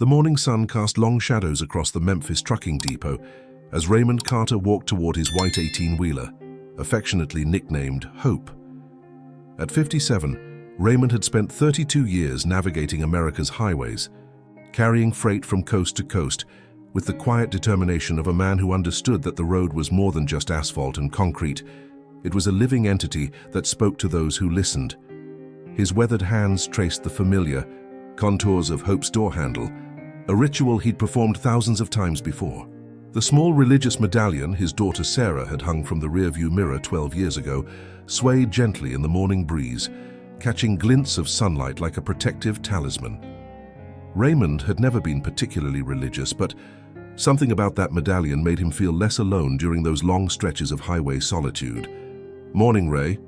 The morning sun cast long shadows across the Memphis trucking depot as Raymond Carter walked toward his white 18-wheeler, affectionately nicknamed Hope. At 57, Raymond had spent 32 years navigating America's highways, carrying freight from coast to coast with the quiet determination of a man who understood that the road was more than just asphalt and concrete. It was a living entity that spoke to those who listened. His weathered hands traced the familiar contours of Hope's door handle, a ritual he'd performed thousands of times before. The small religious medallion his daughter Sarah had hung from the rearview mirror 12 years ago swayed gently in the morning breeze, catching glints of sunlight like a protective talisman. Raymond had never been particularly religious, but something about that medallion made him feel less alone during those long stretches of highway solitude. "Morning, Ray,"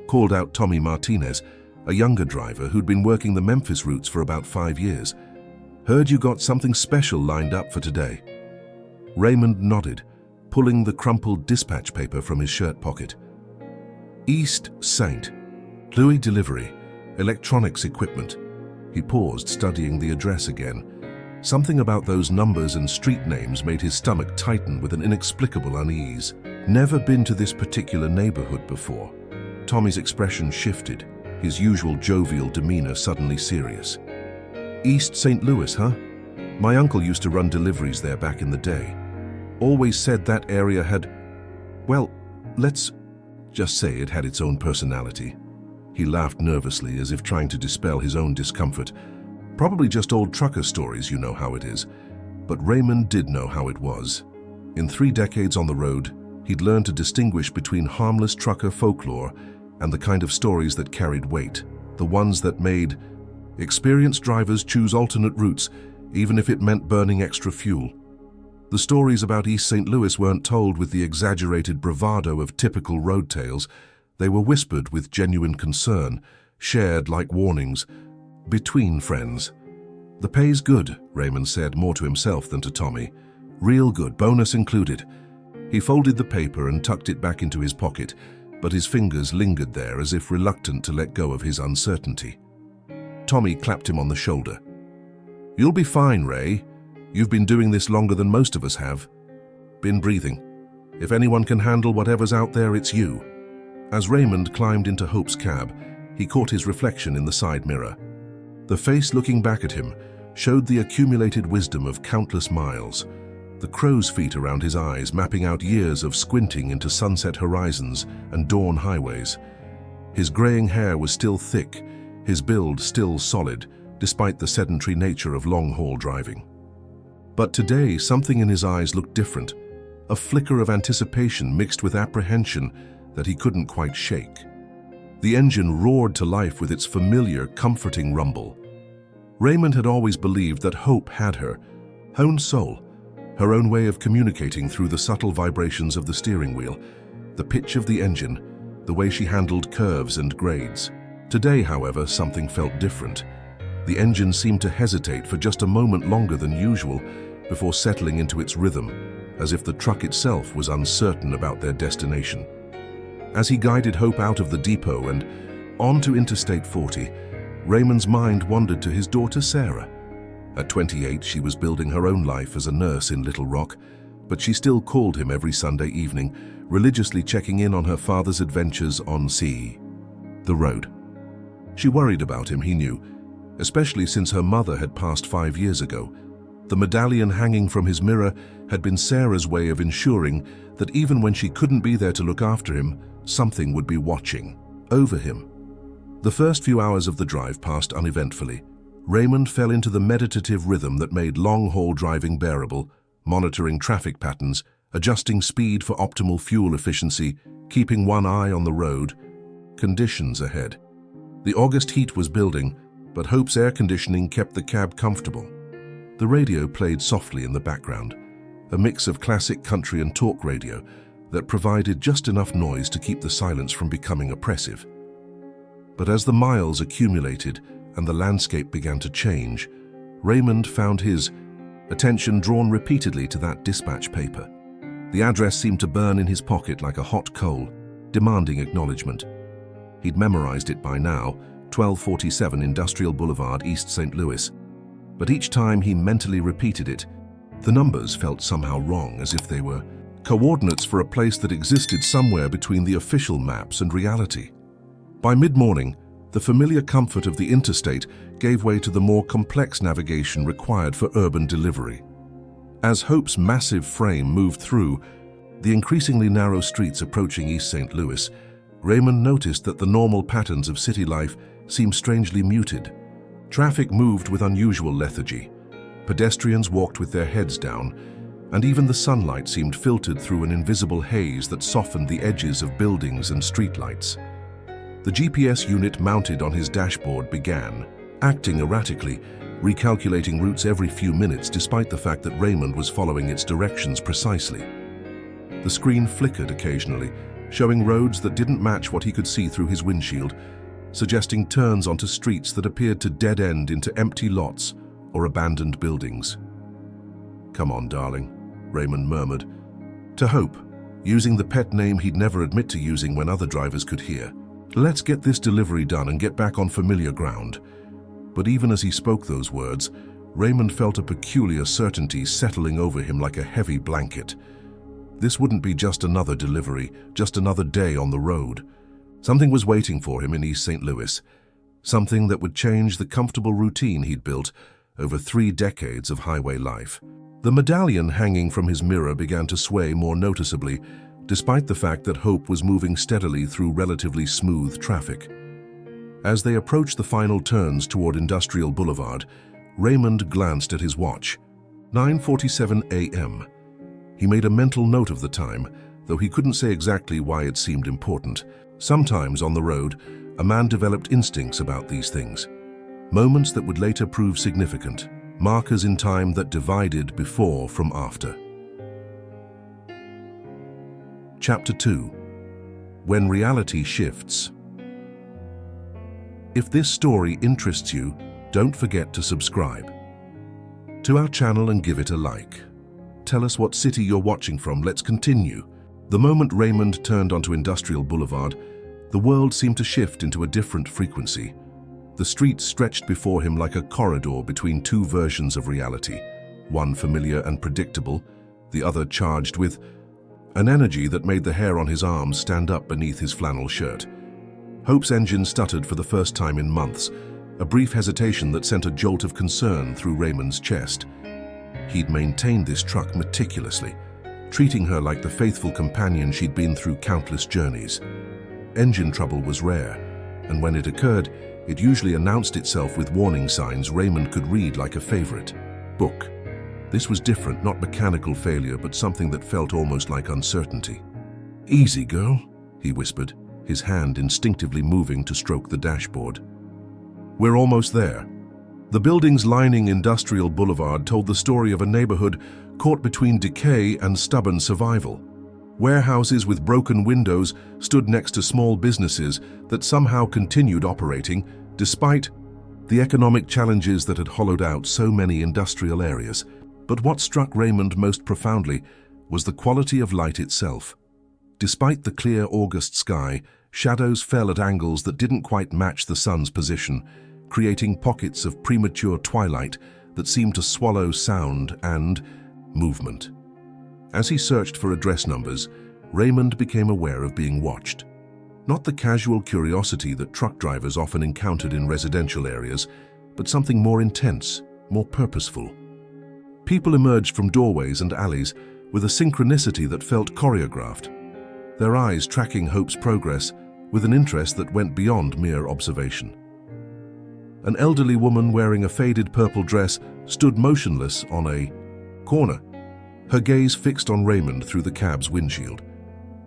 called out Tommy Martinez, a younger driver who'd been working the Memphis routes for about 5 years. "Heard you got something special lined up for today." Raymond nodded, pulling the crumpled dispatch paper from his shirt pocket. East St. Louis delivery, electronics equipment. He paused, studying the address again. Something about those numbers and street names made his stomach tighten with an inexplicable unease. Never been to this particular neighborhood before. Tommy's expression shifted, his usual jovial demeanor suddenly serious. "East St. Louis, huh? My uncle used to run deliveries there back in the day. Always said that area had, well, let's just say it had its own personality." He laughed nervously as if trying to dispel his own discomfort. "Probably just old trucker stories, you know how it is." But Raymond did know how it was. In 3 decades on the road, he'd learned to distinguish between harmless trucker folklore and the kind of stories that carried weight, the ones that made experienced drivers choose alternate routes, even if it meant burning extra fuel. The stories about East St. Louis weren't told with the exaggerated bravado of typical road tales. They were whispered with genuine concern, shared like warnings, between friends. "The pay's good," Raymond said, more to himself than to Tommy. "Real good, bonus included." He folded the paper and tucked it back into his pocket, but his fingers lingered there as if reluctant to let go of his uncertainty. Tommy clapped him on the shoulder. "You'll be fine, Ray. You've been doing this longer than most of us have. Been breathing. If anyone can handle whatever's out there, it's you." As Raymond climbed into Hope's cab, he caught his reflection in the side mirror. The face looking back at him showed the accumulated wisdom of countless miles, the crow's feet around his eyes mapping out years of squinting into sunset horizons and dawn highways. His graying hair was still thick, his build still solid, despite the sedentary nature of long-haul driving. But today, something in his eyes looked different, a flicker of anticipation mixed with apprehension that he couldn't quite shake. The engine roared to life with its familiar, comforting rumble. Raymond had always believed that Hope had her own soul, her own way of communicating through the subtle vibrations of the steering wheel, the pitch of the engine, the way she handled curves and grades. Today, however, something felt different. The engine seemed to hesitate for just a moment longer than usual before settling into its rhythm, as if the truck itself was uncertain about their destination. As he guided Hope out of the depot and onto Interstate 40, Raymond's mind wandered to his daughter Sarah. At 28, she was building her own life as a nurse in Little Rock, but she still called him every Sunday evening, religiously checking in on her father's adventures on the road. She worried about him, he knew, especially since her mother had passed 5 years ago. The medallion hanging from his mirror had been Sarah's way of ensuring that even when she couldn't be there to look after him, something would be watching over him. The first few hours of the drive passed uneventfully. Raymond fell into the meditative rhythm that made long-haul driving bearable, monitoring traffic patterns, adjusting speed for optimal fuel efficiency, keeping one eye on the road, conditions ahead. The August heat was building, but Hope's air conditioning kept the cab comfortable. The radio played softly in the background, a mix of classic country and talk radio that provided just enough noise to keep the silence from becoming oppressive. But as the miles accumulated and the landscape began to change, Raymond found his attention drawn repeatedly to that dispatch paper. The address seemed to burn in his pocket like a hot coal, demanding acknowledgement. He'd memorized it by now, 1247 Industrial Boulevard, East St. Louis. But each time he mentally repeated it, the numbers felt somehow wrong, as if they were coordinates for a place that existed somewhere between the official maps and reality. By mid-morning, the familiar comfort of the interstate gave way to the more complex navigation required for urban delivery. As Hope's massive frame moved through the increasingly narrow streets approaching East St. Louis, Raymond noticed that the normal patterns of city life seemed strangely muted. Traffic moved with unusual lethargy. Pedestrians walked with their heads down, and even the sunlight seemed filtered through an invisible haze that softened the edges of buildings and streetlights. The GPS unit mounted on his dashboard began acting erratically, recalculating routes every few minutes despite the fact that Raymond was following its directions precisely. The screen flickered occasionally, showing roads that didn't match what he could see through his windshield, suggesting turns onto streets that appeared to dead-end into empty lots or abandoned buildings. "Come on, darling," Raymond murmured, to Hope, using the pet name he'd never admit to using when other drivers could hear. "Let's get this delivery done and get back on familiar ground." But even as he spoke those words, Raymond felt a peculiar certainty settling over him like a heavy blanket. This wouldn't be just another delivery, just another day on the road. Something was waiting for him in East St. Louis, something that would change the comfortable routine he'd built over 3 decades of highway life. The medallion hanging from his mirror began to sway more noticeably, despite the fact that Hope was moving steadily through relatively smooth traffic. As they approached the final turns toward Industrial Boulevard, Raymond glanced at his watch. 9:47 a.m. He made a mental note of the time, though he couldn't say exactly why it seemed important. Sometimes on the road, a man developed instincts about these things. Moments that would later prove significant, markers in time that divided before from after. Chapter 2. When Reality Shifts. If this story interests you, don't forget to subscribe to our channel and give it a like. Tell us what city you're watching from. Let's continue. The moment Raymond turned onto Industrial Boulevard, the world seemed to shift into a different frequency. The streets stretched before him like a corridor between 2 versions of reality, one familiar and predictable, the other charged with an energy that made the hair on his arms stand up beneath his flannel shirt. Hope's engine stuttered for the first time in months, a brief hesitation that sent a jolt of concern through Raymond's chest. He'd maintained this truck meticulously, treating her like the faithful companion she'd been through countless journeys. Engine trouble was rare, and when it occurred, it usually announced itself with warning signs Raymond could read like a favorite book. This was different, not mechanical failure, but something that felt almost like uncertainty. "Easy, girl," he whispered, his hand instinctively moving to stroke the dashboard. "We're almost there." The buildings lining Industrial Boulevard told the story of a neighborhood caught between decay and stubborn survival. Warehouses with broken windows stood next to small businesses that somehow continued operating despite the economic challenges that had hollowed out so many industrial areas. But what struck Raymond most profoundly was the quality of light itself. Despite the clear August sky, shadows fell at angles that didn't quite match the sun's position, creating pockets of premature twilight that seemed to swallow sound and movement. As he searched for address numbers, Raymond became aware of being watched. Not the casual curiosity that truck drivers often encountered in residential areas, but something more intense, more purposeful. People emerged from doorways and alleys with a synchronicity that felt choreographed, their eyes tracking Hope's progress with an interest that went beyond mere observation. An elderly woman wearing a faded purple dress stood motionless on a corner, her gaze fixed on Raymond through the cab's windshield.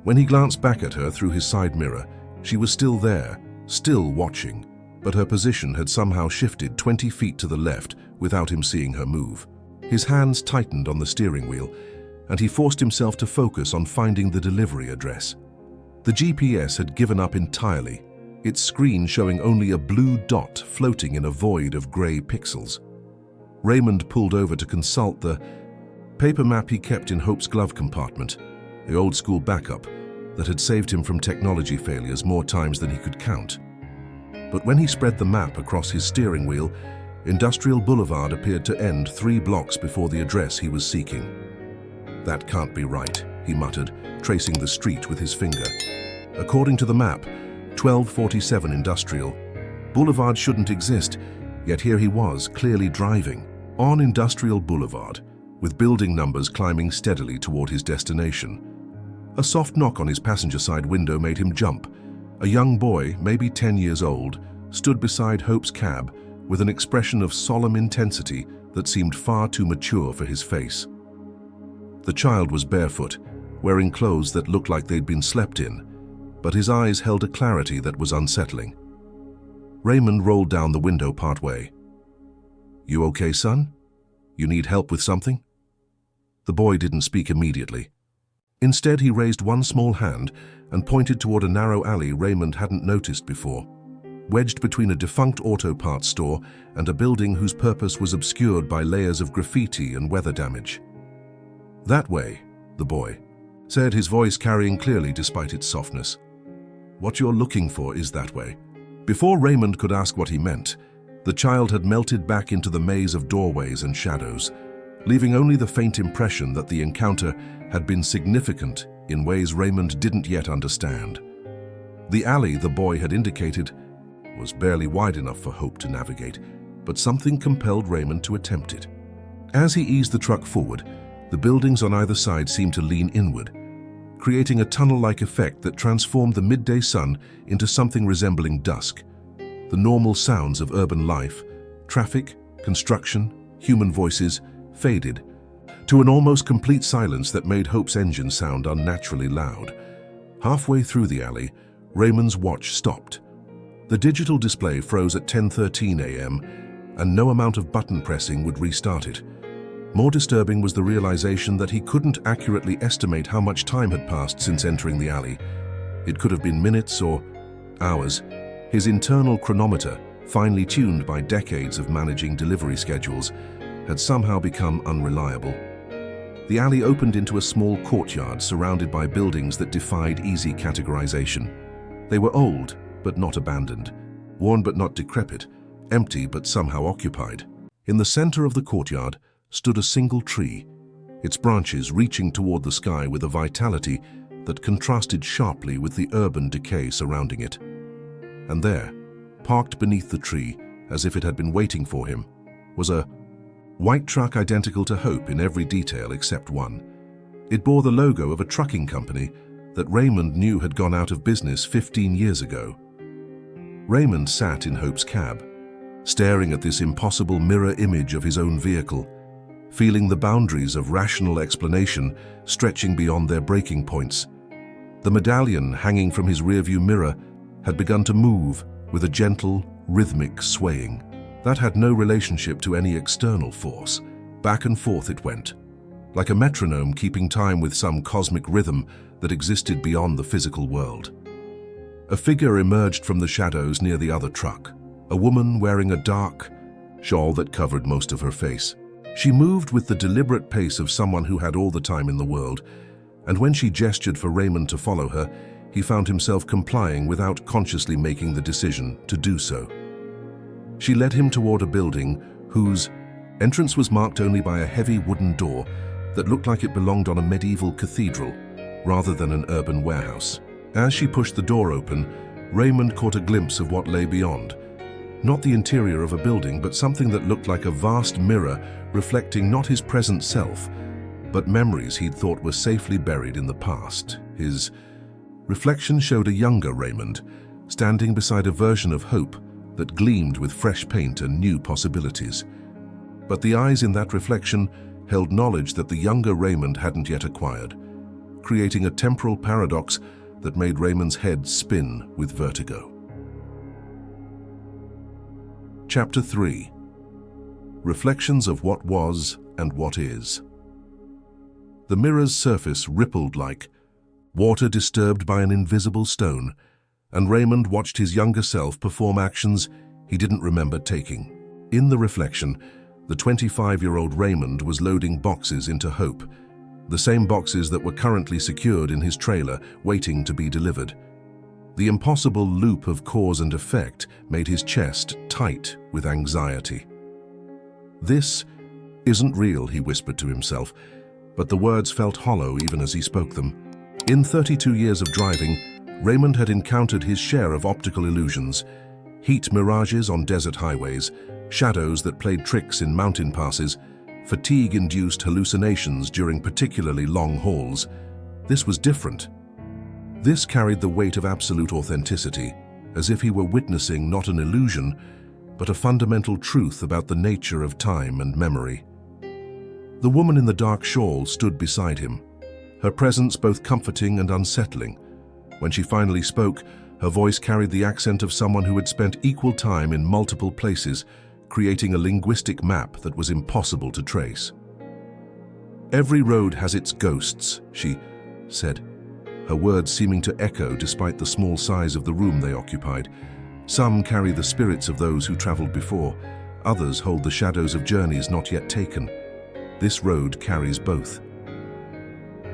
When he glanced back at her through his side mirror, she was still there, still watching, but her position had somehow shifted 20 feet to the left without him seeing her move. His hands tightened on the steering wheel, and he forced himself to focus on finding the delivery address. The GPS had given up entirely, its screen showing only a blue dot floating in a void of gray pixels. Raymond pulled over to consult the paper map he kept in Hope's glove compartment, the old-school backup that had saved him from technology failures more times than he could count. But when he spread the map across his steering wheel, Industrial Boulevard appeared to end 3 blocks before the address he was seeking. "That can't be right," he muttered, tracing the street with his finger. According to the map, 1247 Industrial. Boulevard shouldn't exist, yet here he was, clearly driving on Industrial Boulevard, with building numbers climbing steadily toward his destination. A soft knock on his passenger side window made him jump. A young boy, maybe 10 years old, stood beside Hope's cab with an expression of solemn intensity that seemed far too mature for his face. The child was barefoot, wearing clothes that looked like they'd been slept in, but his eyes held a clarity that was unsettling. Raymond rolled down the window partway. "You okay, son? You need help with something?" The boy didn't speak immediately. Instead, he raised one small hand and pointed toward a narrow alley Raymond hadn't noticed before, wedged between a defunct auto parts store and a building whose purpose was obscured by layers of graffiti and weather damage. "That way," the boy said, his voice carrying clearly despite its softness. "What you're looking for is that way." Before Raymond could ask what he meant, the child had melted back into the maze of doorways and shadows, leaving only the faint impression that the encounter had been significant in ways Raymond didn't yet understand. The alley the boy had indicated was barely wide enough for Hope to navigate, but something compelled Raymond to attempt it. As he eased the truck forward, the buildings on either side seemed to lean inward, creating a tunnel-like effect that transformed the midday sun into something resembling dusk. The normal sounds of urban life, traffic, construction, human voices, faded to an almost complete silence that made Hope's engine sound unnaturally loud. Halfway through the alley, Raymond's watch stopped. The digital display froze at 10:13 a.m., and no amount of button pressing would restart it. More disturbing was the realization that he couldn't accurately estimate how much time had passed since entering the alley. It could have been minutes or hours. His internal chronometer, finely tuned by decades of managing delivery schedules, had somehow become unreliable. The alley opened into a small courtyard surrounded by buildings that defied easy categorization. They were old, but not abandoned, worn but not decrepit, empty but somehow occupied. In the center of the courtyard stood a single tree, its branches reaching toward the sky with a vitality that contrasted sharply with the urban decay surrounding it. And there, parked beneath the tree, as if it had been waiting for him, was a white truck identical to Hope in every detail except one. It bore the logo of a trucking company that Raymond knew had gone out of business 15 years ago. Raymond sat in Hope's cab, staring at this impossible mirror image of his own vehicle, feeling the boundaries of rational explanation stretching beyond their breaking points. The medallion hanging from his rearview mirror had begun to move with a gentle, rhythmic swaying. That had no relationship to any external force. Back and forth it went, like a metronome keeping time with some cosmic rhythm that existed beyond the physical world. A figure emerged from the shadows near the other truck, a woman wearing a dark shawl that covered most of her face. She moved with the deliberate pace of someone who had all the time in the world, and when she gestured for Raymond to follow her, he found himself complying without consciously making the decision to do so. She led him toward a building whose entrance was marked only by a heavy wooden door that looked like it belonged on a medieval cathedral rather than an urban warehouse. As she pushed the door open, Raymond caught a glimpse of what lay beyond. Not the interior of a building, but something that looked like a vast mirror reflecting not his present self, but memories he'd thought were safely buried in the past. His reflection showed a younger Raymond, standing beside a version of Hope that gleamed with fresh paint and new possibilities. But the eyes in that reflection held knowledge that the younger Raymond hadn't yet acquired, creating a temporal paradox that made Raymond's head spin with vertigo. Chapter 3. Reflections of what was and what is. The mirror's surface rippled like water disturbed by an invisible stone, and Raymond watched his younger self perform actions he didn't remember taking. In the reflection, the 25-year-old Raymond was loading boxes into Hope, the same boxes that were currently secured in his trailer, waiting to be delivered. The impossible loop of cause and effect made his chest tight with anxiety. "This isn't real," he whispered to himself, but the words felt hollow even as he spoke them. In 32 years of driving, Raymond had encountered his share of optical illusions: heat mirages on desert highways, shadows that played tricks in mountain passes, fatigue-induced hallucinations during particularly long hauls. This was different. This carried the weight of absolute authenticity, as if he were witnessing not an illusion, but a fundamental truth about the nature of time and memory. The woman in the dark shawl stood beside him, her presence both comforting and unsettling. When she finally spoke, her voice carried the accent of someone who had spent equal time in multiple places, creating a linguistic map that was impossible to trace. "Every road has its ghosts," she said, her words seeming to echo despite the small size of the room they occupied. "Some carry the spirits of those who traveled before, others hold the shadows of journeys not yet taken. This road carries both."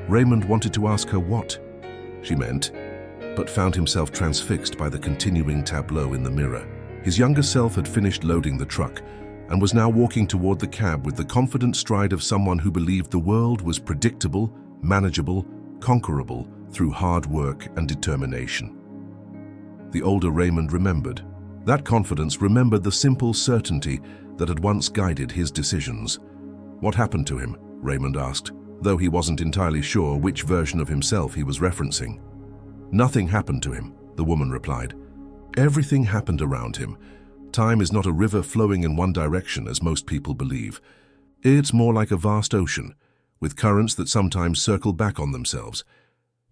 Raymond wanted to ask her what she meant, but found himself transfixed by the continuing tableau in the mirror. His younger self had finished loading the truck and was now walking toward the cab with the confident stride of someone who believed the world was predictable, manageable, conquerable through hard work and determination. The older Raymond remembered. That confidence remembered the simple certainty that had once guided his decisions. "What happened to him?" Raymond asked, though he wasn't entirely sure which version of himself he was referencing. "Nothing happened to him," the woman replied. "Everything happened around him. Time is not a river flowing in one direction as most people believe. It's more like a vast ocean, with currents that sometimes circle back on themselves,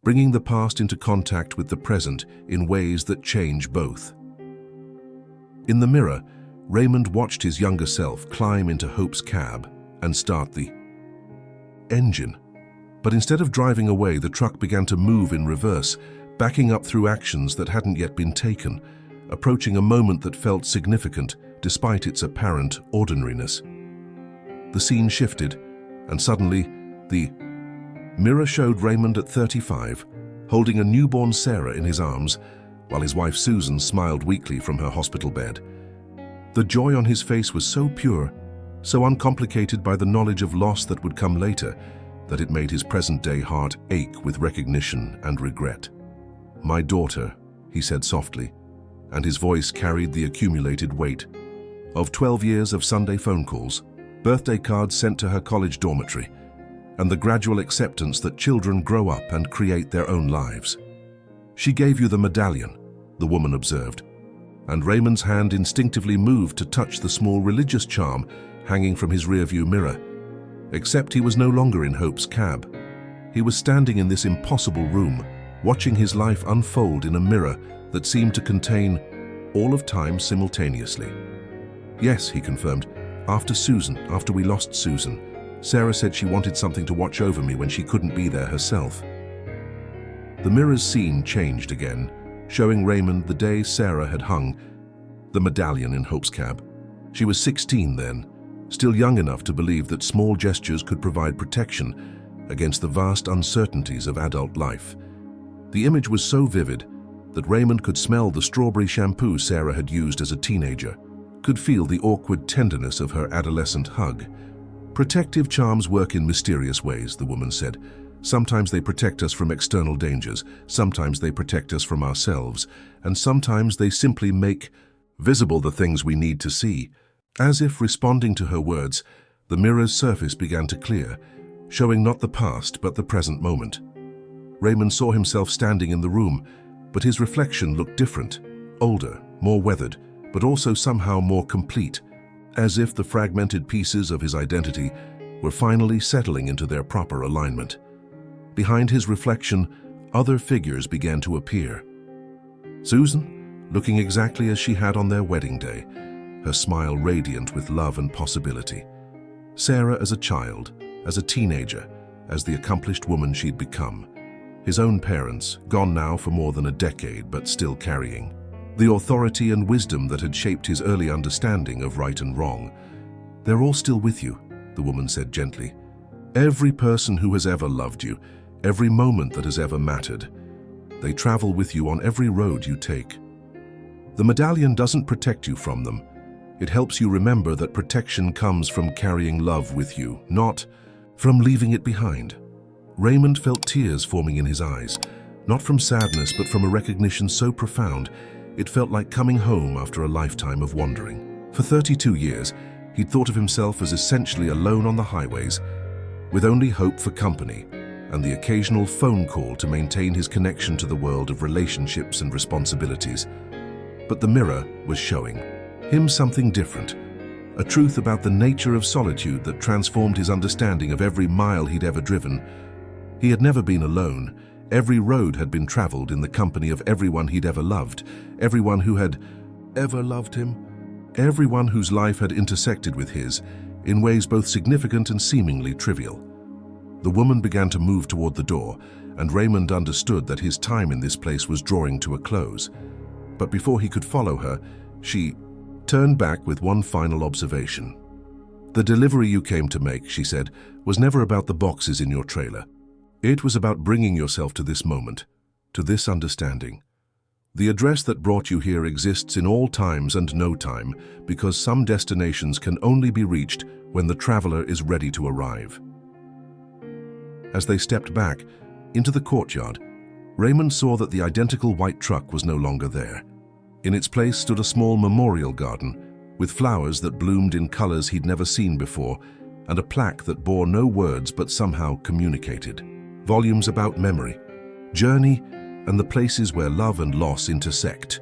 bringing the past into contact with the present in ways that change both." In the mirror, Raymond watched his younger self climb into Hope's cab and start the engine. But instead of driving away, the truck began to move in reverse, backing up through actions that hadn't yet been taken, approaching a moment that felt significant despite its apparent ordinariness. The scene shifted, and suddenly, the mirror showed Raymond at 35, holding a newborn Sarah in his arms, while his wife Susan smiled weakly from her hospital bed. The joy on his face was so pure, so uncomplicated by the knowledge of loss that would come later, that it made his present-day heart ache with recognition and regret. "My daughter," he said softly, and his voice carried the accumulated weight of 12 years of Sunday phone calls, birthday cards sent to her college dormitory, and the gradual acceptance that children grow up and create their own lives. "She gave you the medallion," the woman observed, and Raymond's hand instinctively moved to touch the small religious charm hanging from his rearview mirror. Except he was no longer in Hope's cab. He was standing in this impossible room, watching his life unfold in a mirror that seemed to contain all of time simultaneously. "Yes," he confirmed, after we lost Susan, Sarah said she wanted something to watch over me when she couldn't be there herself." The mirror's scene changed again, showing Raymond the day Sarah had hung the medallion in Hope's cab. She was 16 then, still young enough to believe that small gestures could provide protection against the vast uncertainties of adult life. The image was so vivid that Raymond could smell the strawberry shampoo Sarah had used as a teenager, could feel the awkward tenderness of her adolescent hug. "Protective charms work in mysterious ways," the woman said. "Sometimes they protect us from external dangers, sometimes they protect us from ourselves, and sometimes they simply make visible the things we need to see." As if responding to her words, the mirror's surface began to clear, showing not the past but the present moment. Raymond saw himself standing in the room, but his reflection looked different, older, more weathered, but also somehow more complete, as if the fragmented pieces of his identity were finally settling into their proper alignment. Behind his reflection, other figures began to appear. Susan, looking exactly as she had on their wedding day, her smile radiant with love and possibility. Sarah as a child, as a teenager, as the accomplished woman she'd become. His own parents, gone now for more than a decade but still carrying the authority and wisdom that had shaped his early understanding of right and wrong. "They're all still with you," the woman said gently. "Every person who has ever loved you, every moment that has ever mattered. They travel with you on every road you take. The medallion doesn't protect you from them. It helps you remember that protection comes from carrying love with you, not from leaving it behind. Raymond felt tears forming in his eyes, not from sadness but from a recognition so profound it felt like coming home after a lifetime of wandering. For 32 years, he'd thought of himself as essentially alone on the highways, with only hope for company and the occasional phone call to maintain his connection to the world of relationships and responsibilities. But the mirror was showing him something different, a truth about the nature of solitude that transformed his understanding of every mile he'd ever driven. He had never been alone. Every road had been traveled in the company of everyone he'd ever loved, everyone who had ever loved him, everyone whose life had intersected with his in ways both significant and seemingly trivial. The woman began to move toward the door, and Raymond understood that his time in this place was drawing to a close. But before he could follow her, she turned back with one final observation. "The delivery you came to make," she said, "was never about the boxes in your trailer. It was about bringing yourself to this moment, to this understanding. The address that brought you here exists in all times and no time, because some destinations can only be reached when the traveler is ready to arrive." As they stepped back into the courtyard, Raymond saw that the identical white truck was no longer there. In its place stood a small memorial garden, with flowers that bloomed in colors he'd never seen before, and a plaque that bore no words but somehow communicated volumes about memory, journey, and the places where love and loss intersect.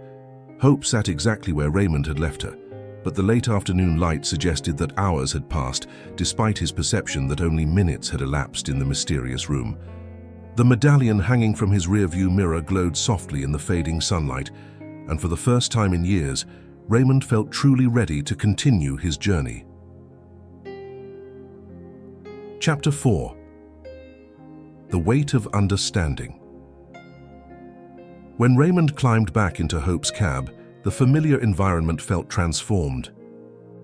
Hope sat exactly where Raymond had left her, but the late afternoon light suggested that hours had passed, despite his perception that only minutes had elapsed in the mysterious room. The medallion hanging from his rearview mirror glowed softly in the fading sunlight, and for the first time in years, Raymond felt truly ready to continue his journey. Chapter 4. The Weight of Understanding. When Raymond climbed back into Hope's cab, the familiar environment felt transformed.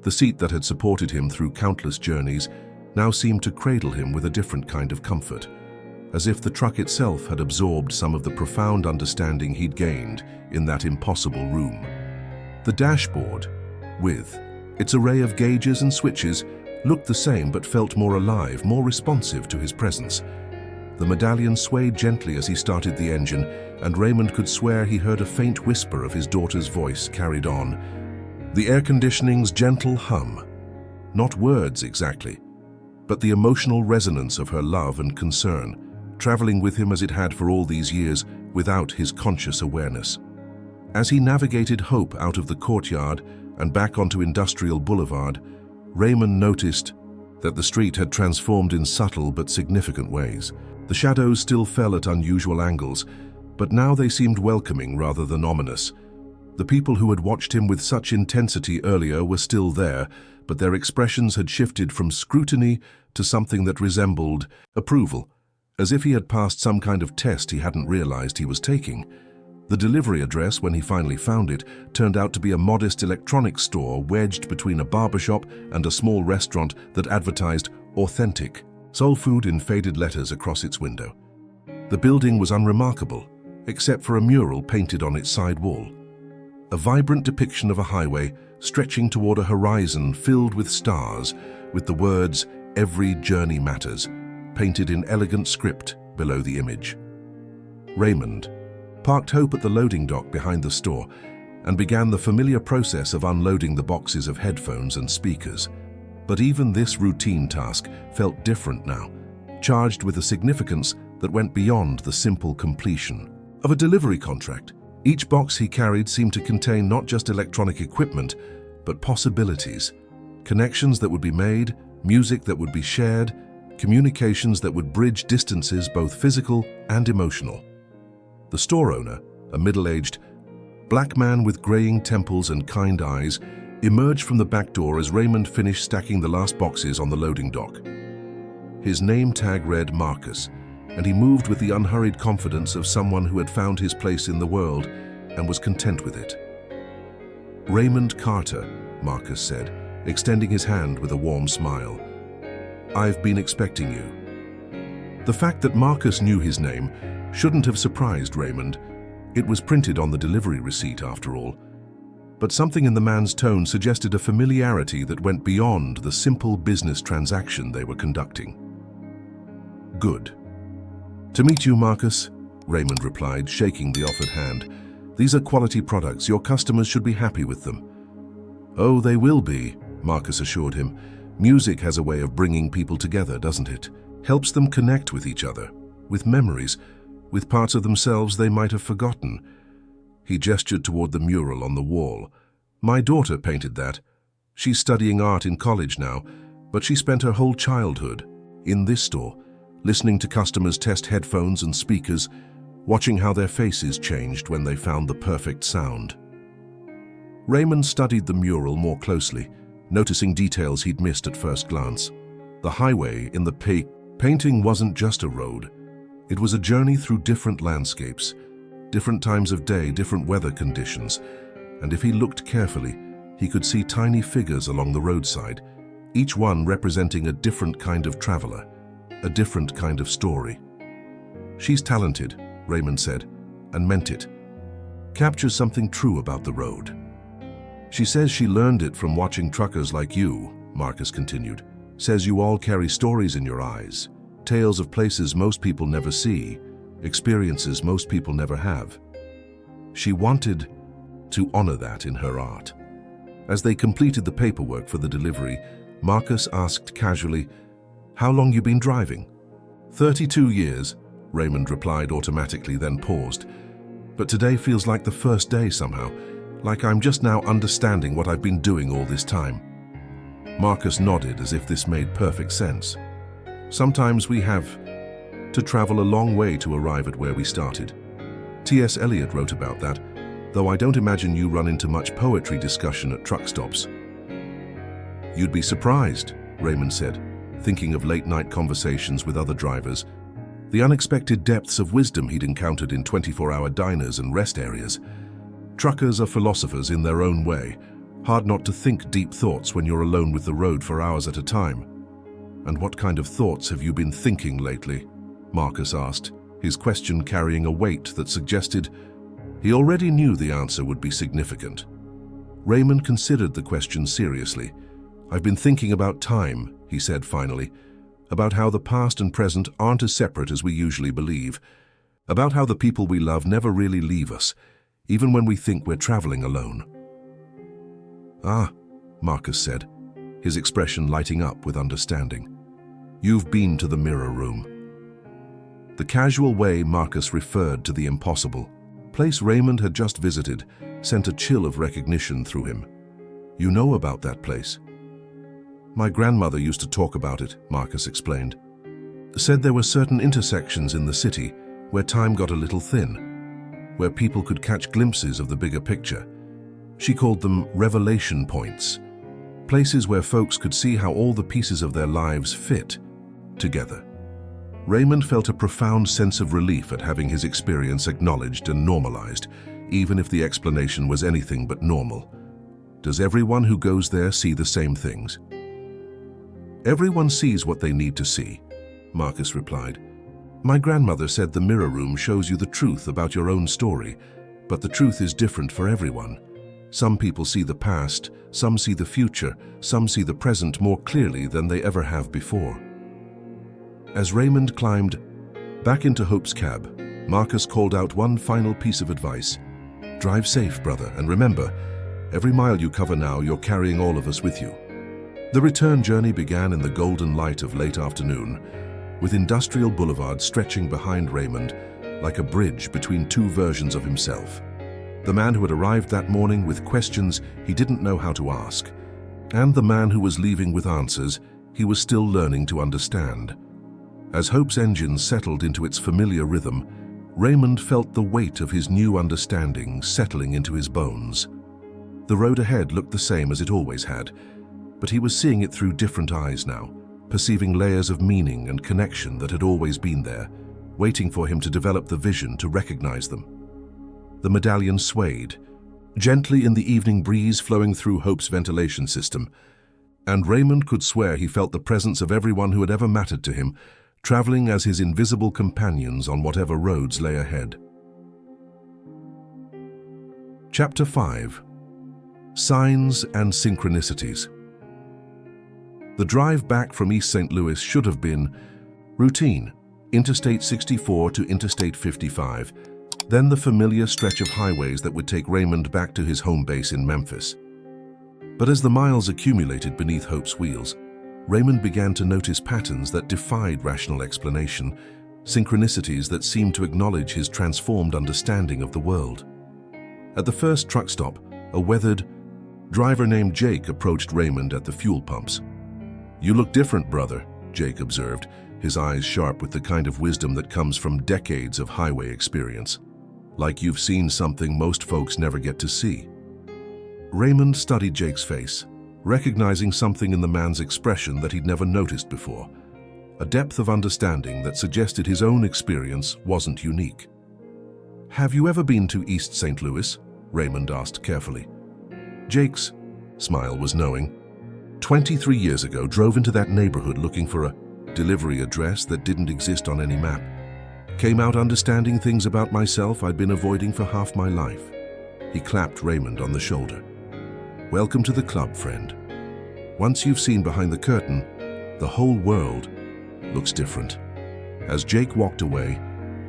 The seat that had supported him through countless journeys now seemed to cradle him with a different kind of comfort, as if the truck itself had absorbed some of the profound understanding he'd gained in that impossible room. The dashboard, with its array of gauges and switches, looked the same but felt more alive, more responsive to his presence. The medallion swayed gently as he started the engine, and Raymond could swear he heard a faint whisper of his daughter's voice carried on. The air conditioning's gentle hum. Not words exactly, but the emotional resonance of her love and concern, traveling with him as it had for all these years without his conscious awareness. As he navigated Hope out of the courtyard and back onto Industrial Boulevard, Raymond noticed that the street had transformed in subtle but significant ways. The shadows still fell at unusual angles, but now they seemed welcoming rather than ominous. The people who had watched him with such intensity earlier were still there, but their expressions had shifted from scrutiny to something that resembled approval, as if he had passed some kind of test he hadn't realized he was taking. The delivery address, when he finally found it, turned out to be a modest electronics store wedged between a barbershop and a small restaurant that advertised authentic soul food in faded letters across its window. The building was unremarkable, except for a mural painted on its side wall. A vibrant depiction of a highway stretching toward a horizon filled with stars, with the words, "Every journey matters," painted in elegant script below the image. Raymond parked Hope at the loading dock behind the store and began the familiar process of unloading the boxes of headphones and speakers. But even this routine task felt different now, charged with a significance that went beyond the simple completion of a delivery contract. Each box he carried seemed to contain not just electronic equipment, but possibilities, connections that would be made, music that would be shared, communications that would bridge distances both physical and emotional. The store owner, a middle-aged black man with graying temples and kind eyes, emerged from the back door as Raymond finished stacking the last boxes on the loading dock. His name tag read Marcus, and he moved with the unhurried confidence of someone who had found his place in the world and was content with it. "Raymond Carter," Marcus said, extending his hand with a warm smile. "I've been expecting you." The fact that Marcus knew his name shouldn't have surprised Raymond. It was printed on the delivery receipt, after all. but something in the man's tone suggested a familiarity that went beyond the simple business transaction they were conducting. "Good. To meet you, Marcus," Raymond replied, shaking the offered hand. "These are quality products. Your customers should be happy with them." "Oh, they will be," Marcus assured him. "Music has a way of bringing people together, doesn't it? Helps them connect with each other, with memories, with parts of themselves they might have forgotten." He gestured toward the mural on the wall. "My daughter painted that. She's studying art in college now, but she spent her whole childhood in this store, listening to customers test headphones and speakers, watching how their faces changed when they found the perfect sound." Raymond studied the mural more closely, noticing details he'd missed at first glance. The highway in the painting wasn't just a road. It was a journey through different landscapes, different times of day, different weather conditions, and if he looked carefully, he could see tiny figures along the roadside, each one representing a different kind of traveler, a different kind of story. "She's talented," Raymond said, and meant it. "Captures something true about the road." "She says she learned it from watching truckers like you," Marcus continued. "Says you all carry stories in your eyes, tales of places most people never see, experiences most people never have." She wanted to honor that in her art. As they completed the paperwork for the delivery, Marcus asked casually, "How long you been driving?" 32 years, Raymond replied automatically, then paused. "But today feels like the first day somehow, like I'm just now understanding what I've been doing all this time." Marcus nodded as if this made perfect sense. "Sometimes we have to travel a long way to arrive at where we started. T.S. Eliot wrote about that, though I don't imagine you run into much poetry discussion at truck stops." "You'd be surprised," Raymond said, thinking of late-night conversations with other drivers, the unexpected depths of wisdom he'd encountered in 24-hour diners and rest areas. Truckers are philosophers in their own way. Hard not to think deep thoughts when you're alone with the road for hours at a time. "And what kind of thoughts have you been thinking lately?" Marcus asked, his question carrying a weight that suggested he already knew the answer would be significant. Raymond considered the question seriously. "I've been thinking about time," he said finally, "about how the past and present aren't as separate as we usually believe, about how the people we love never really leave us, even when we think we're traveling alone." "Ah," Marcus said, his expression lighting up with understanding. "You've been to the mirror room." The casual way Marcus referred to the impossible place Raymond had just visited sent a chill of recognition through him. "You know about that place?" "My grandmother used to talk about it," Marcus explained. "Said there were certain intersections in the city where time got a little thin, where people could catch glimpses of the bigger picture. She called them revelation points, places where folks could see how all the pieces of their lives fit together." Raymond felt a profound sense of relief at having his experience acknowledged and normalized, even if the explanation was anything but normal. "Does everyone who goes there see the same things?" "Everyone sees what they need to see," Marcus replied. "My grandmother said the mirror room shows you the truth about your own story, but the truth is different for everyone. Some people see the past, some see the future, some see the present more clearly than they ever have before." As Raymond climbed back into Hope's cab, Marcus called out one final piece of advice. "Drive safe, brother, and remember, every mile you cover now, you're carrying all of us with you." The return journey began in the golden light of late afternoon, with Industrial Boulevard stretching behind Raymond like a bridge between two versions of himself. The man who had arrived that morning with questions he didn't know how to ask, and the man who was leaving with answers he was still learning to understand. As Hope's engine settled into its familiar rhythm, Raymond felt the weight of his new understanding settling into his bones. The road ahead looked the same as it always had, but he was seeing it through different eyes now, perceiving layers of meaning and connection that had always been there, waiting for him to develop the vision to recognize them. The medallion swayed, gently in the evening breeze flowing through Hope's ventilation system, and Raymond could swear he felt the presence of everyone who had ever mattered to him, traveling as his invisible companions on whatever roads lay ahead. Chapter 5. Signs and synchronicities. The drive back from East St. Louis should have been routine, Interstate 64 to Interstate 55, then the familiar stretch of highways that would take Raymond back to his home base in Memphis. But as the miles accumulated beneath Hope's wheels, Raymond began to notice patterns that defied rational explanation, synchronicities that seemed to acknowledge his transformed understanding of the world. At the first truck stop, a weathered driver named Jake approached Raymond at the fuel pumps. "You look different, brother," Jake observed, his eyes sharp with the kind of wisdom that comes from decades of highway experience. "Like you've seen something most folks never get to see." Raymond studied Jake's face, recognizing something in the man's expression that he'd never noticed before, a depth of understanding that suggested his own experience wasn't unique. "Have you ever been to East St. Louis?" Raymond asked carefully. Jake's smile was knowing. 23 years ago, drove into that neighborhood looking for a delivery address that didn't exist on any map. Came out understanding things about myself I'd been avoiding for half my life. He clapped Raymond on the shoulder. "Welcome to the club, friend. Once you've seen behind the curtain, the whole world looks different." As Jake walked away,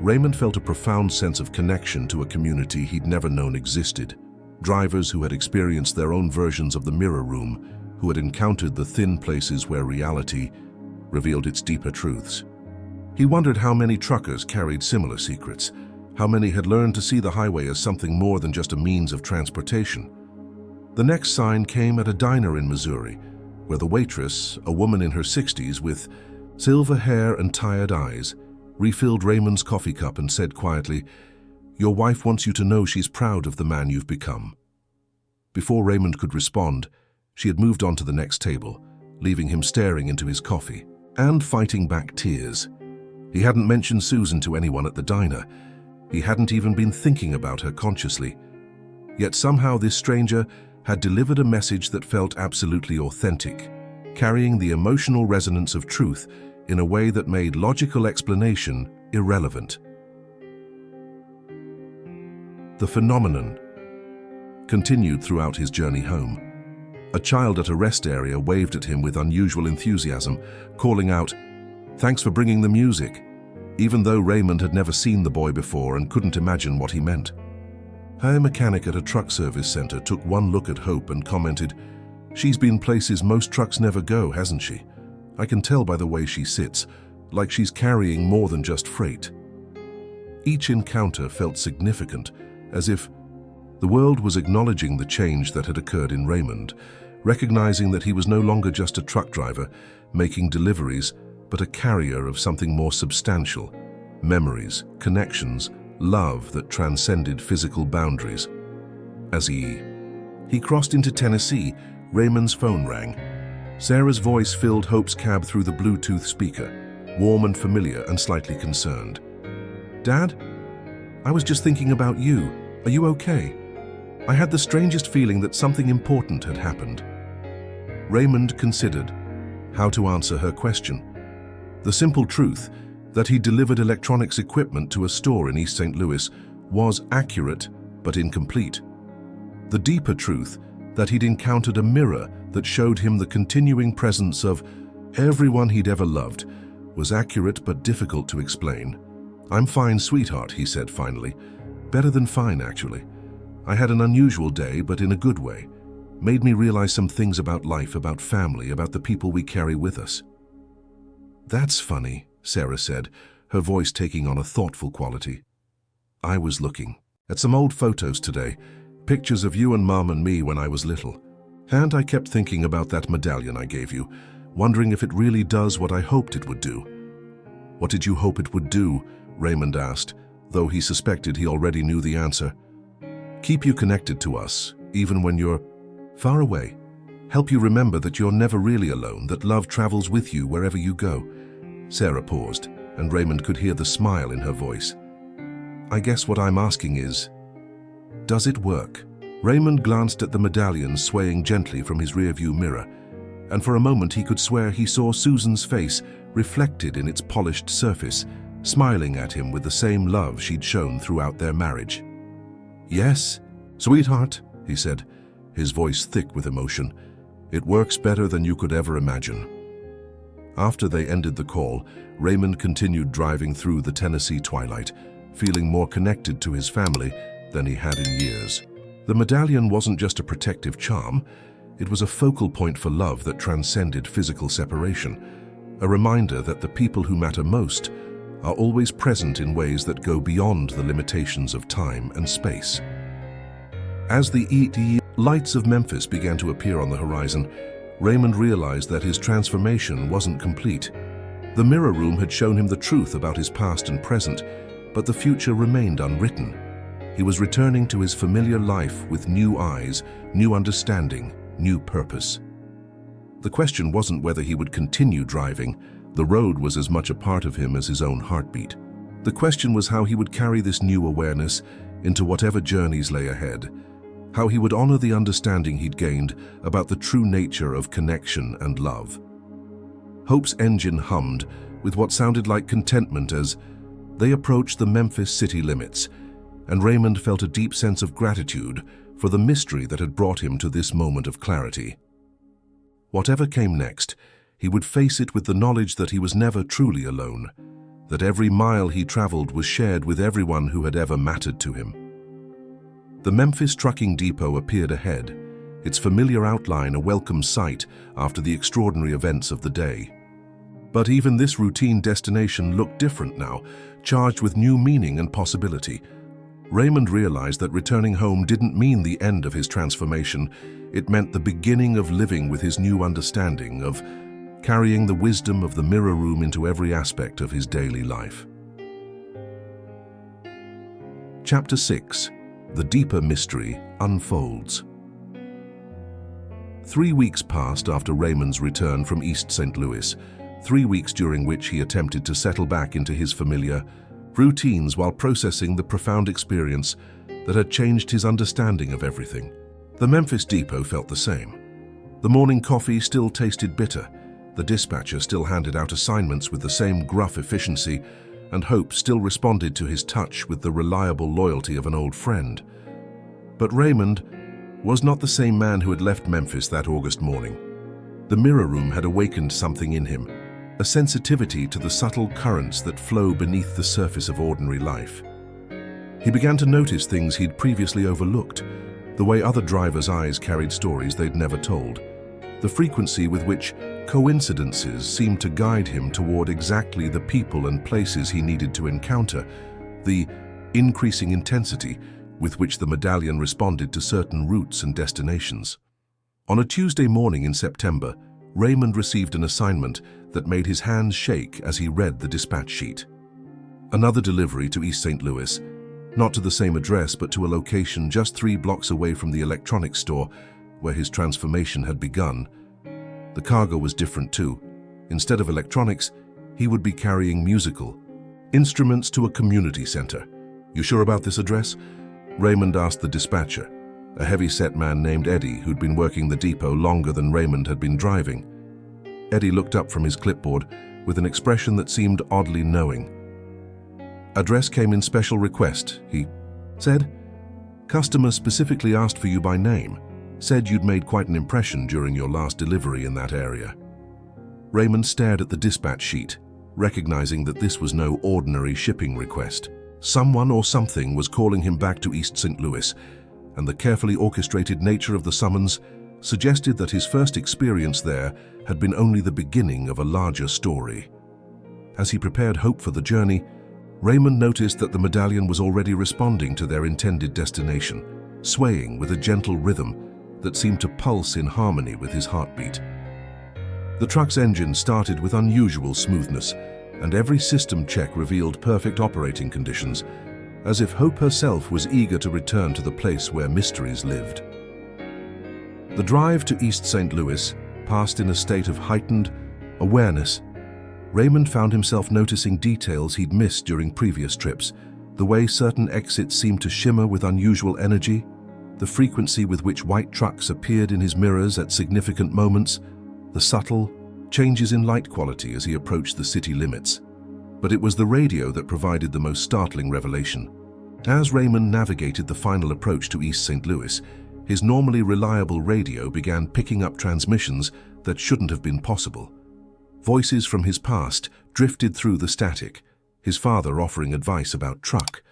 Raymond felt a profound sense of connection to a community he'd never known existed. Drivers who had experienced their own versions of the mirror room, who had encountered the thin places where reality revealed its deeper truths. He wondered how many truckers carried similar secrets, how many had learned to see the highway as something more than just a means of transportation. The next sign came at a diner in Missouri, where the waitress, a woman in her 60s with silver hair and tired eyes, refilled Raymond's coffee cup and said quietly, "Your wife wants you to know she's proud of the man you've become." Before Raymond could respond, she had moved on to the next table, leaving him staring into his coffee and fighting back tears. He hadn't mentioned Susan to anyone at the diner. He hadn't even been thinking about her consciously. Yet somehow this stranger had delivered a message that felt absolutely authentic, carrying the emotional resonance of truth in a way that made logical explanation irrelevant. The phenomenon continued throughout his journey home. A child at a rest area waved at him with unusual enthusiasm, calling out, "Thanks for bringing the music," even though Raymond had never seen the boy before and couldn't imagine what he meant. A mechanic at a truck service center took one look at Hope and commented, "She's been places most trucks never go, hasn't she? I can tell by the way she sits, like she's carrying more than just freight." Each encounter felt significant, as if the world was acknowledging the change that had occurred in Raymond, recognizing that he was no longer just a truck driver making deliveries, but a carrier of something more substantial: memories, connections, love that transcended physical boundaries. As he crossed into Tennessee, Raymond's phone rang. Sarah's voice filled Hope's cab through the Bluetooth speaker, warm and familiar and slightly concerned. "Dad, I was just thinking about you. Are you okay? I had the strangest feeling that something important had happened." Raymond considered how to answer her question. The simple truth that he delivered electronics equipment to a store in East St. Louis was accurate but incomplete. The deeper truth that he'd encountered a mirror that showed him the continuing presence of everyone he'd ever loved was accurate but difficult to explain. "I'm fine, sweetheart," he said finally. "Better than fine, actually. I had an unusual day, but in a good way. Made me realize some things about life, about family, about the people we carry with us." "That's funny," Sarah said, her voice taking on a thoughtful quality. "I was looking at some old photos today, pictures of you and Mom and me when I was little. And I kept thinking about that medallion I gave you, wondering if it really does what I hoped it would do." "What did you hope it would do?" Raymond asked, though he suspected he already knew the answer. "Keep you connected to us, even when you're far away. Help you remember that you're never really alone, that love travels with you wherever you go." Sarah paused, and Raymond could hear the smile in her voice. "I guess what I'm asking is, does it work?" Raymond glanced at the medallion swaying gently from his rearview mirror, and for a moment he could swear he saw Susan's face reflected in its polished surface, smiling at him with the same love she'd shown throughout their marriage. "Yes, sweetheart," he said, his voice thick with emotion. "It works better than you could ever imagine." After they ended the call, Raymond continued driving through the Tennessee twilight, feeling more connected to his family than he had in years. The medallion wasn't just a protective charm, it was a focal point for love that transcended physical separation, a reminder that the people who matter most are always present in ways that go beyond the limitations of time and space. As the lights of Memphis began to appear on the horizon, Raymond realized that his transformation wasn't complete. The mirror room had shown him the truth about his past and present, but the future remained unwritten. He was returning to his familiar life with new eyes, new understanding, new purpose. The question wasn't whether he would continue driving. The road was as much a part of him as his own heartbeat. The question was how he would carry this new awareness into whatever journeys lay ahead, how he would honor the understanding he'd gained about the true nature of connection and love. Hope's engine hummed with what sounded like contentment as they approached the Memphis city limits, and Raymond felt a deep sense of gratitude for the mystery that had brought him to this moment of clarity. Whatever came next, he would face it with the knowledge that he was never truly alone, that every mile he traveled was shared with everyone who had ever mattered to him. The Memphis trucking depot appeared ahead, its familiar outline a welcome sight after the extraordinary events of the day. But even this routine destination looked different now, charged with new meaning and possibility. Raymond realized that returning home didn't mean the end of his transformation. It meant the beginning of living with his new understanding, of carrying the wisdom of the mirror room into every aspect of his daily life. Chapter 6. The Deeper Mystery Unfolds. 3 weeks passed after Raymond's return from East St. Louis, 3 weeks during which he attempted to settle back into his familiar routines while processing the profound experience that had changed his understanding of everything. The Memphis depot felt the same. The morning coffee still tasted bitter, the dispatcher still handed out assignments with the same gruff efficiency, and Hope still responded to his touch with the reliable loyalty of an old friend. But Raymond was not the same man who had left Memphis that August morning. The mirror room had awakened something in him, a sensitivity to the subtle currents that flow beneath the surface of ordinary life. He began to notice things he'd previously overlooked, the way other drivers' eyes carried stories they'd never told, the frequency with which coincidences seemed to guide him toward exactly the people and places he needed to encounter, the increasing intensity with which the medallion responded to certain routes and destinations. On a Tuesday morning in September, Raymond received an assignment that made his hands shake as he read the dispatch sheet. Another delivery to East St. Louis, not to the same address but to a location just 3 blocks away from the electronics store where his transformation had begun. The cargo was different too. Instead of electronics, he would be carrying musical instruments to a community center. "You sure about this address?" Raymond asked the dispatcher, a heavy-set man named Eddie who'd been working the depot longer than Raymond had been driving. Eddie looked up from his clipboard with an expression that seemed oddly knowing. "Address came in special request," he said. "Customer specifically asked for you by name, said you'd made quite an impression during your last delivery in that area." Raymond stared at the dispatch sheet, recognizing that this was no ordinary shipping request. Someone or something was calling him back to East St. Louis, and the carefully orchestrated nature of the summons suggested that his first experience there had been only the beginning of a larger story. As he prepared Hope for the journey, Raymond noticed that the medallion was already responding to their intended destination, swaying with a gentle rhythm that seemed to pulse in harmony with his heartbeat. The truck's engine started with unusual smoothness, and every system check revealed perfect operating conditions, as if Hope herself was eager to return to the place where mysteries lived. The drive to East St. Louis passed in a state of heightened awareness. Raymond found himself noticing details he'd missed during previous trips, the way certain exits seemed to shimmer with unusual energy, the frequency with which white trucks appeared in his mirrors at significant moments, the subtle changes in light quality as he approached the city limits. But it was the radio that provided the most startling revelation. As Raymond navigated the final approach to East St. Louis, His normally reliable radio began picking up transmissions that shouldn't have been possible. Voices from his past drifted through the static, his father offering advice about truck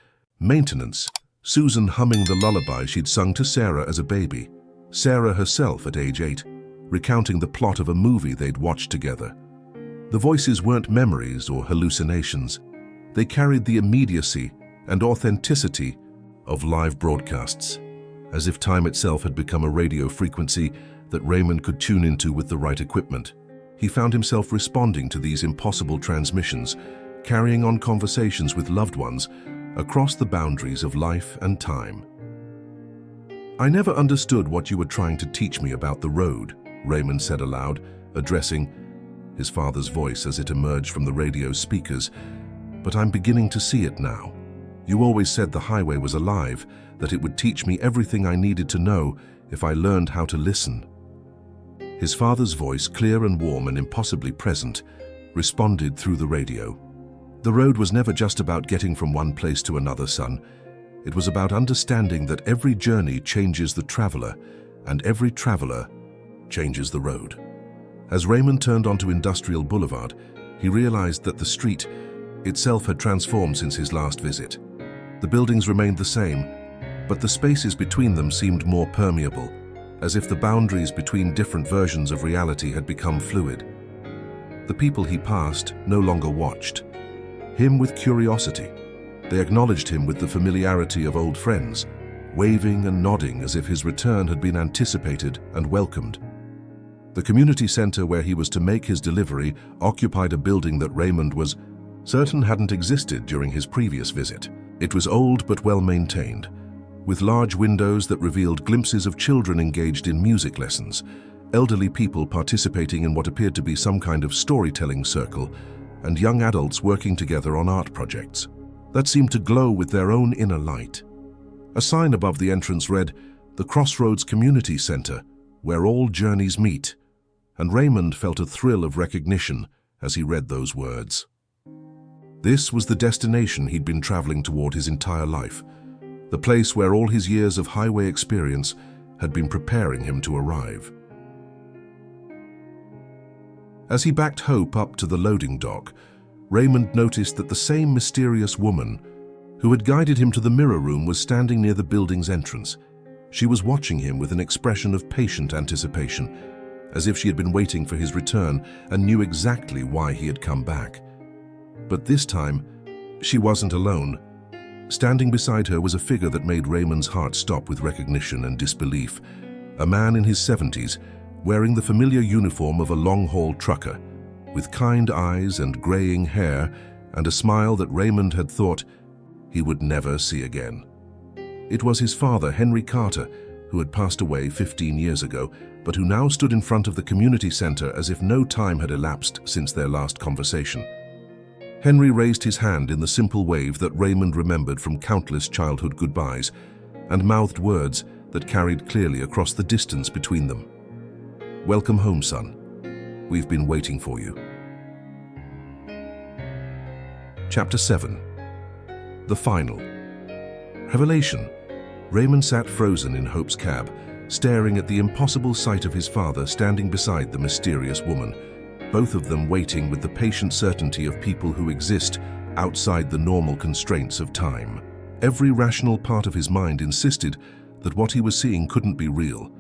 maintenance, Susan humming the lullaby she'd sung to Sarah as a baby, Sarah herself at age 8, recounting the plot of a movie they'd watched together. The voices weren't memories or hallucinations. They carried the immediacy and authenticity of live broadcasts, as if time itself had become a radio frequency that Raymond could tune into with the right equipment. He found himself responding to these impossible transmissions, carrying on conversations with loved ones across the boundaries of life and time. "I never understood what you were trying to teach me about the road," Raymond said aloud, addressing his father's voice as it emerged from the radio's speakers. "But I'm beginning to see it now. You always said the highway was alive, that it would teach me everything I needed to know if I learned how to listen." His father's voice, clear and warm and impossibly present, responded through the radio. "The road was never just about getting from one place to another, son. It was about understanding that every journey changes the traveler, and every traveler changes the road." As Raymond turned onto Industrial Boulevard, he realized that the street itself had transformed since his last visit. The buildings remained the same, but the spaces between them seemed more permeable, as if the boundaries between different versions of reality had become fluid. The people he passed no longer watched him with curiosity. They acknowledged him with the familiarity of old friends, waving and nodding as if his return had been anticipated and welcomed. The community center where he was to make his delivery occupied a building that Raymond was certain hadn't existed during his previous visit. It was old but well maintained, with large windows that revealed glimpses of children engaged in music lessons, elderly people participating in what appeared to be some kind of storytelling circle, and young adults working together on art projects that seemed to glow with their own inner light. A sign above the entrance read, "The Crossroads Community Center, where all journeys meet," and Raymond felt a thrill of recognition as he read those words. This was the destination he'd been traveling toward his entire life, the place where all his years of highway experience had been preparing him to arrive. As he backed Hope up to the loading dock, Raymond noticed that the same mysterious woman who had guided him to the mirror room was standing near the building's entrance. She was watching him with an expression of patient anticipation, as if she had been waiting for his return and knew exactly why he had come back. But this time, she wasn't alone. Standing beside her was a figure that made Raymond's heart stop with recognition and disbelief. A man in his 70s, wearing the familiar uniform of a long-haul trucker, with kind eyes and graying hair and a smile that Raymond had thought he would never see again. It was his father, Henry Carter, who had passed away 15 years ago, but who now stood in front of the community center as if no time had elapsed since their last conversation. Henry raised his hand in the simple wave that Raymond remembered from countless childhood goodbyes, and mouthed words that carried clearly across the distance between them. "Welcome home, son. We've been waiting for you." Chapter 7. The Final. Revelation. Raymond sat frozen in Hope's cab, staring at the impossible sight of his father standing beside the mysterious woman, both of them waiting with the patient certainty of people who exist outside the normal constraints of time. Every rational part of his mind insisted that what he was seeing couldn't be real,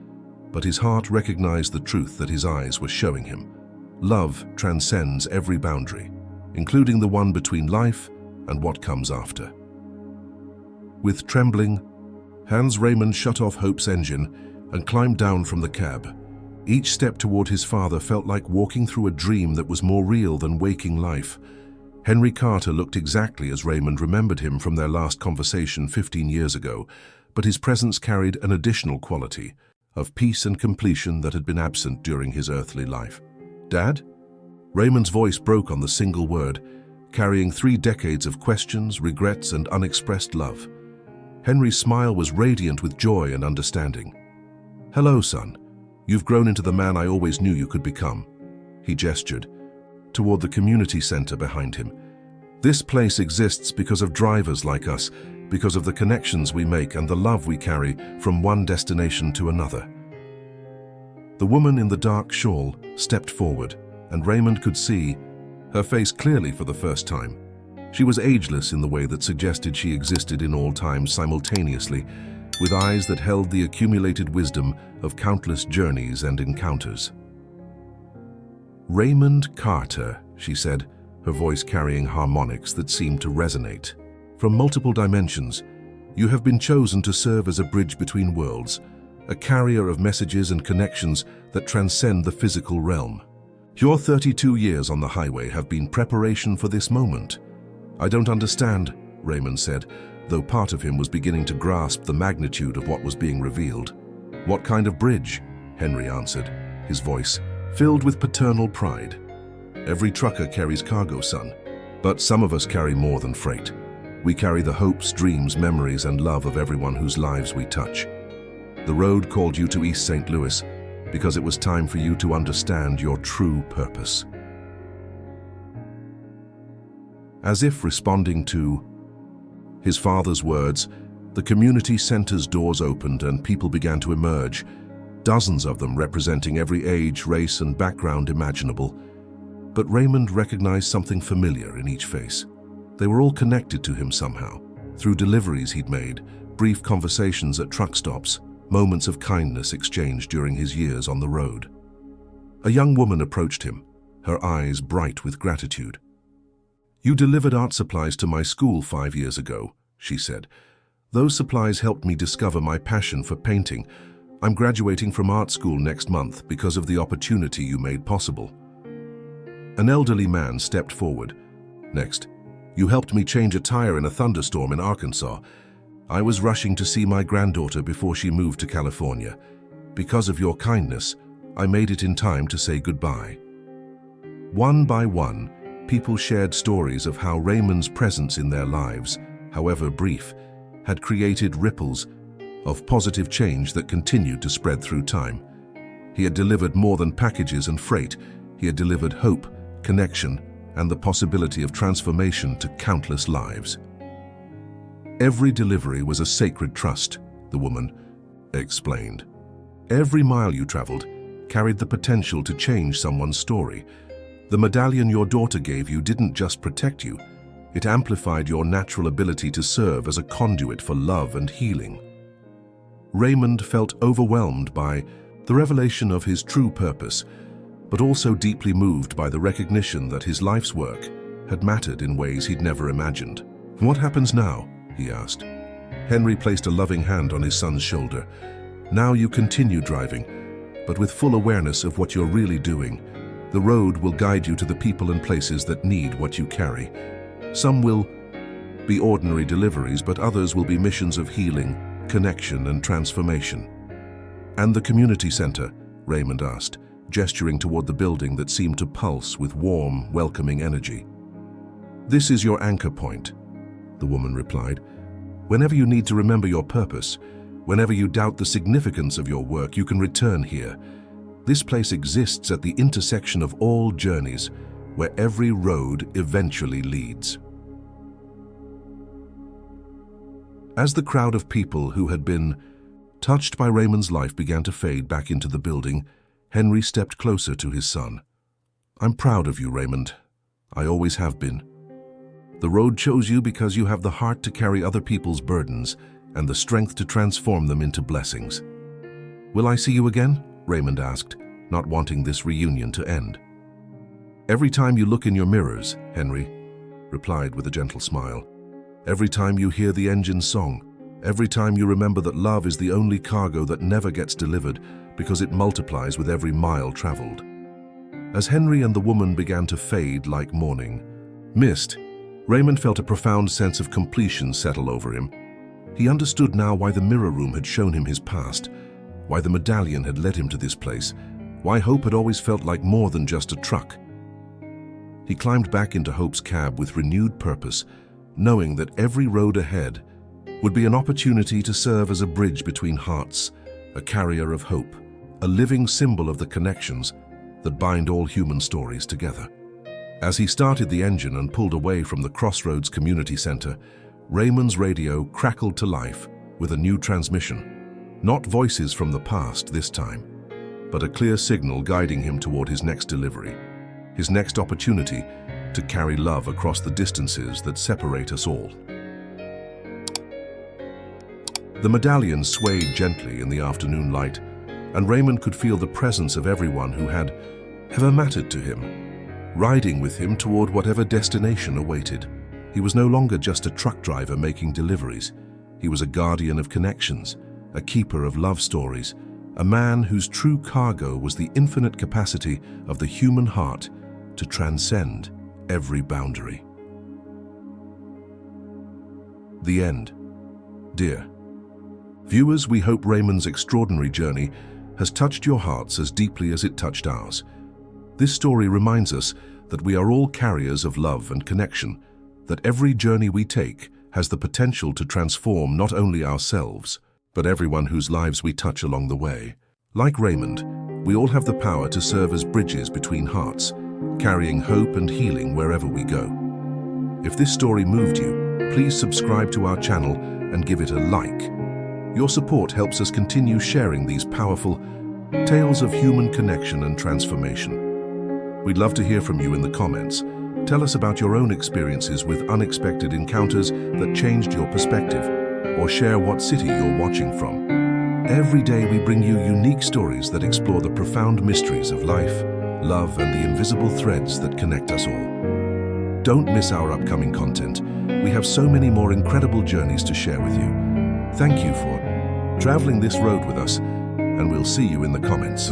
but his heart recognized the truth that his eyes were showing him. Love transcends every boundary, including the one between life and what comes after. With trembling hands, Raymond shut off Hope's engine and climbed down from the cab. Each step toward his father felt like walking through a dream that was more real than waking life. Henry Carter looked exactly as Raymond remembered him from their last conversation 15 years ago, but his presence carried an additional quality of peace and completion that had been absent during his earthly life. "Dad?" Raymond's voice broke on the single word, carrying 3 decades of questions, regrets, and unexpressed love. Henry's smile was radiant with joy and understanding. "Hello, son. You've grown into the man I always knew you could become." He gestured toward the community center behind him. "This place exists because of drivers like us, because of the connections we make and the love we carry from one destination to another. The woman in the dark shawl stepped forward, and Raymond could see her face clearly for the first time. She was ageless in the way that suggested she existed in all times simultaneously, with eyes that held the accumulated wisdom of countless journeys and encounters. "Raymond Carter," she said, her voice carrying harmonics that seemed to resonate. "From multiple dimensions, you have been chosen to serve as a bridge between worlds, a carrier of messages and connections that transcend the physical realm. Your 32 years on the highway have been preparation for this moment." "I don't understand," Raymond said, though part of him was beginning to grasp the magnitude of what was being revealed. "What kind of bridge?" Henry answered, his voice filled with paternal pride. "Every trucker carries cargo, son, but some of us carry more than freight. We carry the hopes, dreams, memories, and love of everyone whose lives we touch. The road called you to East St. Louis because it was time for you to understand your true purpose." As if responding to his father's words, the community center's doors opened and people began to emerge, dozens of them representing every age, race, and background imaginable. But Raymond recognized something familiar in each face. They were all connected to him somehow, through deliveries he'd made, brief conversations at truck stops, moments of kindness exchanged during his years on the road. A young woman approached him, her eyes bright with gratitude. "You delivered art supplies to my school 5 years ago," she said. "Those supplies helped me discover my passion for painting. I'm graduating from art school next month because of the opportunity you made possible." An elderly man stepped forward. "Next, you helped me change a tire in a thunderstorm in Arkansas. I was rushing to see my granddaughter before she moved to California. Because of your kindness, I made it in time to say goodbye." One by one, people shared stories of how Raymond's presence in their lives, however brief, had created ripples of positive change that continued to spread through time. He had delivered more than packages and freight. He had delivered hope, connection, and the possibility of transformation to countless lives. "Every delivery was a sacred trust," the woman explained. "Every mile you traveled carried the potential to change someone's story. The medallion your daughter gave you didn't just protect you, it amplified your natural ability to serve as a conduit for love and healing." Raymond felt overwhelmed by the revelation of his true purpose, but also deeply moved by the recognition that his life's work had mattered in ways he'd never imagined. "What happens now?" he asked. Henry placed a loving hand on his son's shoulder. "Now you continue driving, but with full awareness of what you're really doing. The road will guide you to the people and places that need what you carry. Some will be ordinary deliveries, but others will be missions of healing, connection, and transformation." "And the community center?" Raymond asked, gesturing toward the building that seemed to pulse with warm, welcoming energy. "This is your anchor point," the woman replied. "Whenever you need to remember your purpose, whenever you doubt the significance of your work, you can return here. This place exists at the intersection of all journeys, where every road eventually leads." As the crowd of people who had been touched by Raymond's life began to fade back into the building, Henry stepped closer to his son. "I'm proud of you, Raymond. I always have been. The road chose you because you have the heart to carry other people's burdens and the strength to transform them into blessings." "Will I see you again?" Raymond asked, not wanting this reunion to end. "Every time you look in your mirrors," Henry replied with a gentle smile. "Every time you hear the engine's song, every time you remember that love is the only cargo that never gets delivered because it multiplies with every mile traveled." As Henry and the woman began to fade like morning mist, Raymond felt a profound sense of completion settle over him. He understood now why the mirror room had shown him his past, why the medallion had led him to this place, why Hope had always felt like more than just a truck. He climbed back into Hope's cab with renewed purpose, knowing that every road ahead would be an opportunity to serve as a bridge between hearts, a carrier of hope, a living symbol of the connections that bind all human stories together. As he started the engine and pulled away from the Crossroads Community Center, Raymond's radio crackled to life with a new transmission. Not voices from the past this time, but a clear signal guiding him toward his next delivery, his next opportunity to carry love across the distances that separate us all. The medallion swayed gently in the afternoon light, and Raymond could feel the presence of everyone who had ever mattered to him, riding with him toward whatever destination awaited. He was no longer just a truck driver making deliveries. He was a guardian of connections, a keeper of love stories, a man whose true cargo was the infinite capacity of the human heart to transcend every boundary. The end. Dear viewers, we hope Raymond's extraordinary journey has touched your hearts as deeply as it touched ours. This story reminds us that we are all carriers of love and connection, that every journey we take has the potential to transform not only ourselves, but everyone whose lives we touch along the way. Like Raymond, we all have the power to serve as bridges between hearts, carrying hope and healing wherever we go. If this story moved you, please subscribe to our channel and give it a like. Your support helps us continue sharing these powerful tales of human connection and transformation. We'd love to hear from you in the comments. Tell us about your own experiences with unexpected encounters that changed your perspective, or share what city you're watching from. Every day we bring you unique stories that explore the profound mysteries of life, love, and the invisible threads that connect us all. Don't miss our upcoming content. We have so many more incredible journeys to share with you. Thank you for traveling this road with us, and we'll see you in the comments.